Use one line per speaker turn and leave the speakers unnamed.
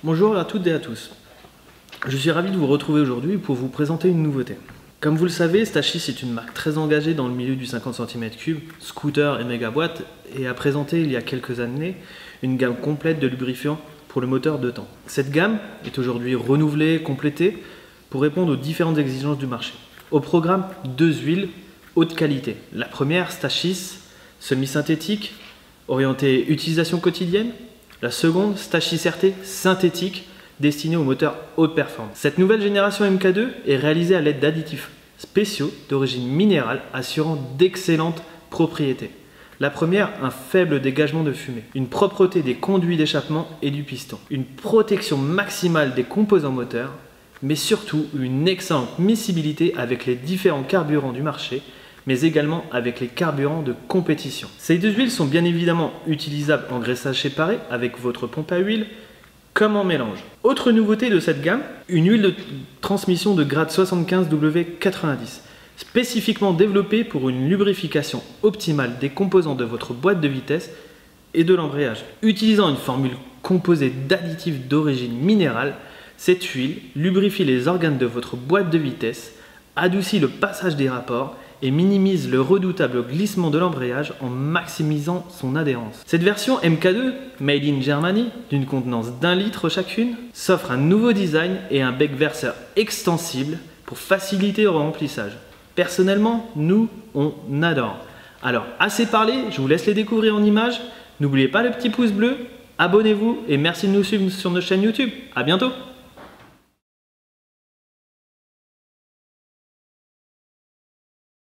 Bonjour à toutes et à tous. Je suis ravi de vous retrouver aujourd'hui pour vous présenter une nouveauté. Comme vous le savez, Stachys est une marque très engagée dans le milieu du 50 cm3, scooter et méga boîte, et a présenté il y a quelques années une gamme complète de lubrifiants pour le moteur 2 temps. Cette gamme est aujourd'hui renouvelée, complétée pour répondre aux différentes exigences du marché. Au programme, 2 huiles haute qualité. La première, Stachys, semi-synthétique, orientée utilisation quotidienne. La seconde, Stachys RT, synthétique, destinée aux moteurs haute performance. Cette nouvelle génération MK2 est réalisée à l'aide d'additifs spéciaux d'origine minérale assurant d'excellentes propriétés. La première, un faible dégagement de fumée, une propreté des conduits d'échappement et du piston, une protection maximale des composants moteurs, mais surtout une excellente miscibilité avec les différents carburants du marché, mais également avec les carburants de compétition. Ces deux huiles sont bien évidemment utilisables en graissage séparé avec votre pompe à huile, comme en mélange. Autre nouveauté de cette gamme, une huile de transmission de grade 75W90, spécifiquement développée pour une lubrification optimale des composants de votre boîte de vitesse et de l'embrayage. Utilisant une formule composée d'additifs d'origine minérale, cette huile lubrifie les organes de votre boîte de vitesse, adoucit le passage des rapports et minimise le redoutable glissement de l'embrayage en maximisant son adhérence. Cette version MK2, made in Germany, d'une contenance d'1 litre chacune, s'offre un nouveau design et un bec verseur extensible pour faciliter le remplissage. Personnellement, nous, on adore. Alors, assez parlé, je vous laisse les découvrir en images. N'oubliez pas le petit pouce bleu, abonnez-vous et merci de nous suivre sur notre chaîne YouTube. À bientôt!